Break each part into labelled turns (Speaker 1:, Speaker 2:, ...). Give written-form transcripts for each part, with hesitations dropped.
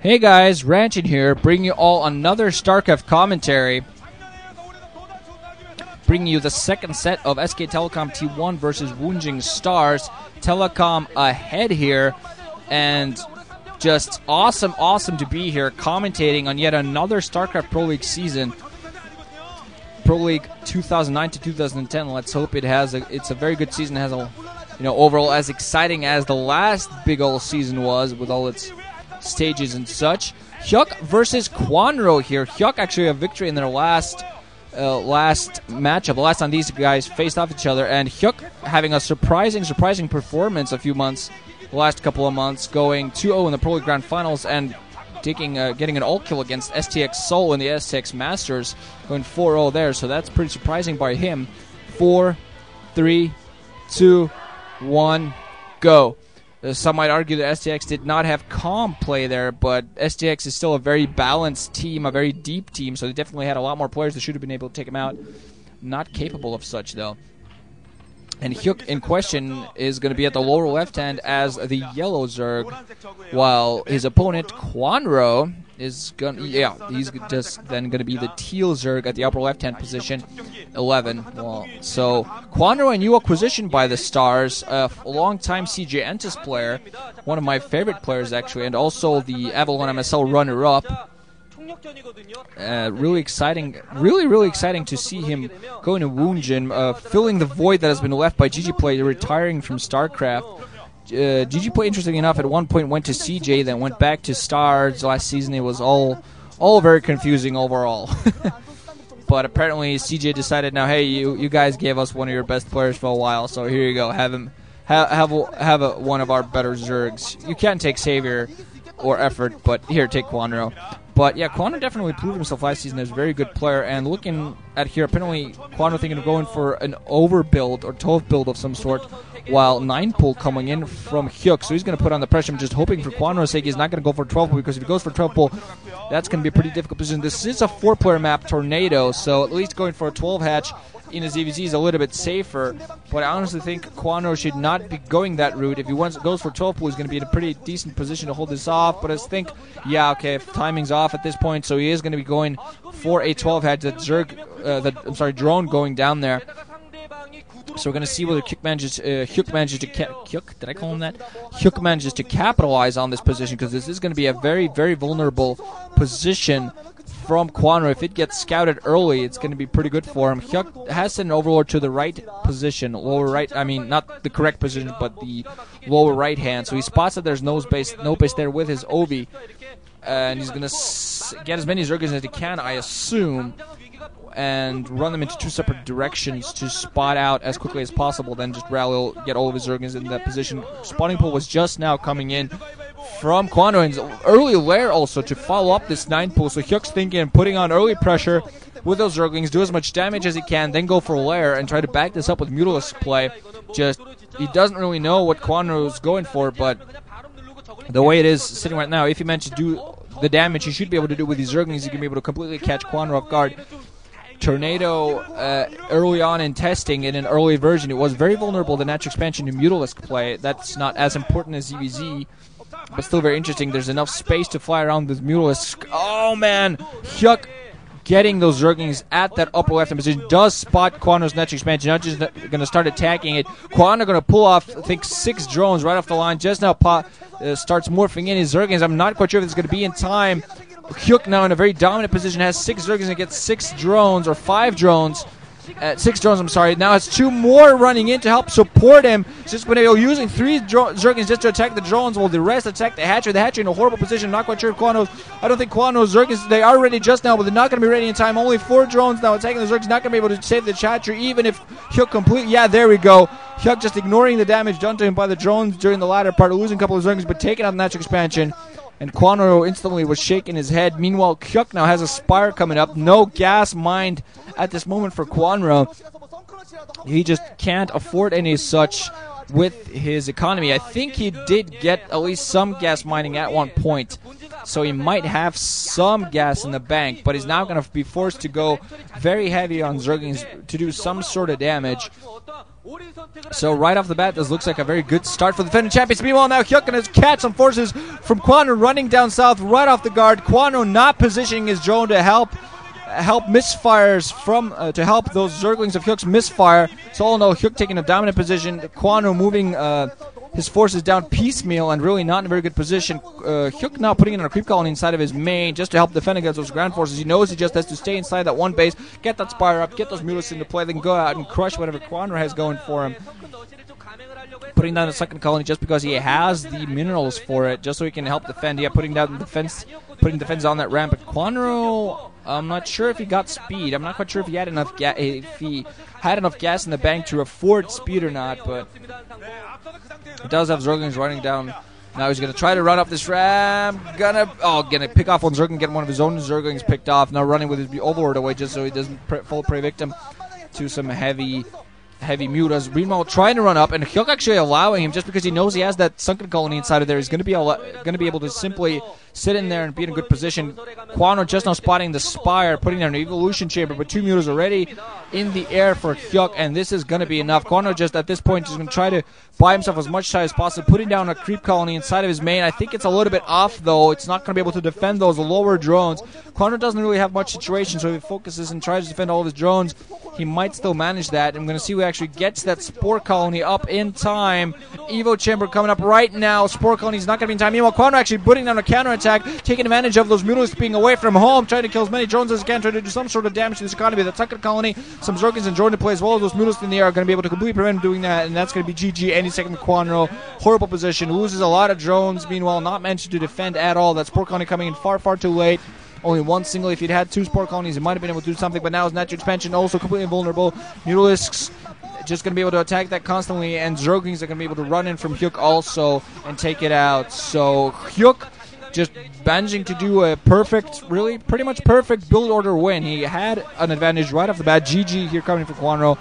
Speaker 1: Hey guys, Ranchin here, bringing you all another StarCraft commentary. Bringing you the second set of SK Telecom T1 versus Woongjin Stars. Telecom ahead here, and just awesome to be here commentating on yet another StarCraft Pro League season. Pro League 2009 to 2010. Let's hope it's a very good season. It has a, overall as exciting as the last big old season was with all its stages and such. Hyuk versus Kwanro here. Hyuk actually a victory in their last matchup. The last time these guys faced off each other, and Hyuk having a surprising performance the last couple of months, going 2-0 in the Pro League Grand Finals and getting an ult kill against STX Seoul in the STX Masters, going 4-0 there. So that's pretty surprising by him. 4, 3, 2, 1, go. Some might argue that STX did not have calm play there, but STX is still a very balanced team, a very deep team, so they definitely had a lot more players that should have been able to take him out. Not capable of such, though. And Hyuk in question is going to be at the lower left hand as the yellow zerg, while his opponent Kwanro is he's just then going to be the teal zerg at the upper left hand position, 11. Well, so Kwanro, a new acquisition by the Stars, a long-time CJ Entis player, one of my favorite players actually, and also the Avalon MSL runner-up. Really exciting to see him going to Woongjin, filling the void that has been left by GGplay retiring from StarCraft. GGplay, interestingly enough, at one point went to CJ, then went back to Stars. Last season it was all very confusing overall. But apparently CJ decided, now, hey, you guys gave us one of your best players for a while, so here you go, have one of our better zergs. You can't take Savior or Effort, but here, take Kwanro. But yeah, Kwanro definitely proved himself last season as a very good player, and looking at here, apparently Kwanro thinking of going for an overbuild or 12 build of some sort, while 9 pull coming in from Hyuk, so he's going to put on the pressure. I'm just hoping for Kwanro's sake he's not going to go for 12 pull, because if he goes for 12 pull, that's going to be a pretty difficult position. This is a 4-player map, Tornado, so at least going for a 12 hatch in a ZVZ is a little bit safer, but I honestly think Kwanro should not be going that route. If he goes for 12 pull, he's going to be in a pretty decent position to hold this off, but I think, yeah, okay, if timing's off at this point, so he is going to be going for a 12 hatch, that drone going down there. So we're going to see whether Hyuk manages to capitalize on this position, because this is going to be a very vulnerable position from Kwanro. If it gets scouted early, it's going to be pretty good for him. Hyuk has sent an Overlord to the right position, lower right, I mean, not the correct position, but the lower right hand. So he spots that there's no base there with his Ovi, and he's going to get as many Zergers as he can, I assume, and run them into 2 separate directions to spot out as quickly as possible, then just rally, get all of his Zergers in that position. Spawning pool was just now coming in from Kwanro, and early lair also to follow up this 9 pool, so Hyuk's thinking putting on early pressure with those Zerglings, do as much damage as he can, then go for lair and try to back this up with Mutalisk play. Just, he doesn't really know what Kwanro's going for, but the way it is sitting right now, if he manages to do the damage he should be able to do with these Zerglings, he can be able to completely catch Kwanro off guard. Tornado, early on in testing, in an early version, it was very vulnerable to natural expansion to Mutalisk play. That's not as important as ZVZ, but still very interesting. There's enough space to fly around with Mutalisk. Oh man, Hyuk getting those Zerglings at that upper left position does spot Kwanro's natural expansion. Not just going to start attacking it. Kwanro going to pull off, I think, 6 drones right off the line. Just now starts morphing in his Zerglings. I'm not quite sure if it's going to be in time. Hyuk now in a very dominant position, has 6 Zerglings and gets 6 drones, or 5 drones. 6 drones, I'm sorry. Now has 2 more running in to help support him. Just been able using 3 Zerglings just to attack the drones, while the rest attack the Hatcher. The Hatcher in a horrible position. Not quite sure if I don't think Kwanro's Zerglings, they are ready just now, but they're not going to be ready in time. Only 4 drones now attacking the Zerglings. Not going to be able to save the Hatcher, even if Hyuk complete. Yeah, there we go. Hyuk just ignoring the damage done to him by the drones during the latter part, losing a couple of Zerglings, but taking out the natural expansion. And Kwanro instantly was shaking his head. Meanwhile, Hyuk now has a Spire coming up. No gas mined at this moment for Kwanro. He just can't afford any such with his economy. I think he did get at least some gas mining at one point, so he might have some gas in the bank, but he's now going to be forced to go very heavy on Zerglings to do some sort of damage. So right off the bat, this looks like a very good start for the defending champions. Meanwhile, now Hyuk going to catch some forces from Kwanro running down south right off the guard. Kwanro not positioning his drone to help misfires from to help those zerglings of Hyuk's misfire. So all in all, Hyuk taking a dominant position. Kwanro moving his forces down piecemeal and really not in a very good position. Hyuk now putting in a creep colony inside of his main just to help defend against those ground forces. He knows he just has to stay inside that one base, get that spire up, get those mutants into play, then go out and crush whatever Kwanro has going for him. Putting down the second colony just because he has the minerals for it, just so he can help defend. Yeah, putting defense on that ramp. But Kwanro, I'm not sure if he got speed. I'm not quite sure if he had enough gas in the bank to afford speed or not. But he does have zerglings running down. Now he's going to try to run up this ramp. Gonna pick off one zergling, get one of his own zerglings picked off. Now running with his overlord away just so he doesn't fall prey victim to some heavy mutas. Meanwhile, trying to run up, and Hyuk actually allowing him just because he knows he has that sunken colony inside of there. He's going to be able to simply sit in there and be in a good position. Kwanro just now spotting the spire, putting down an evolution chamber, but 2 mutas already in the air for Hyuk, and this is going to be enough. Kwanro just at this point is going to try to buy himself as much time as possible, putting down a creep colony inside of his main. I think it's a little bit off, though. It's not going to be able to defend those lower drones. Kwanro doesn't really have much situation, so if he focuses and tries to defend all of his drones, he might still manage that. I'm going to see who actually gets that spore colony up in time. Evo chamber coming up right now. Spore colony is not going to be in time. Meanwhile, Kwanro actually putting down a counterattack, taking advantage of those mutants being away from home, trying to kill as many drones as he can, trying to do some sort of damage to this economy. The second colony, some zerglings and drone to play as well as those mutants in the air are going to be able to completely prevent him doing that, and that's going to be GG any second. Kwanro, horrible position, loses a lot of drones. Meanwhile, not managed to defend at all. That spore colony coming in far too late. Only one single. If he'd had 2 spore colonies, he might have been able to do something, but now his natural expansion also completely invulnerable. Mutalisks just going to be able to attack that constantly, and zerglings are going to be able to run in from Hyuk also and take it out. So Hyuk just managing to do a pretty much perfect build order win. He had an advantage right off the bat. GG here coming from Kwanro.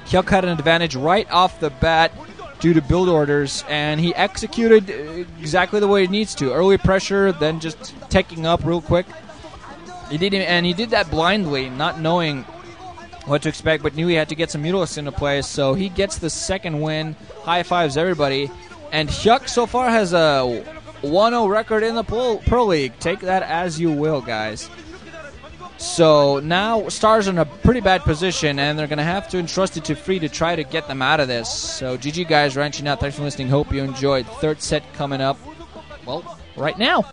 Speaker 1: Hyuk had an advantage right off the bat due to build orders, and he executed exactly the way it needs to. Early pressure, then just taking up real quick. He did that blindly, not knowing what to expect, but knew he had to get some Mutalisks into play, so he gets the second win. High fives, everybody. And Hyuk so far has a 1-0 record in the Pro League. Take that as you will, guys. So now Stars are in a pretty bad position, and they're going to have to entrust it to Free to try to get them out of this. So GG, guys, ranching out. Thanks for listening. Hope you enjoyed. Third set coming up, well, right now.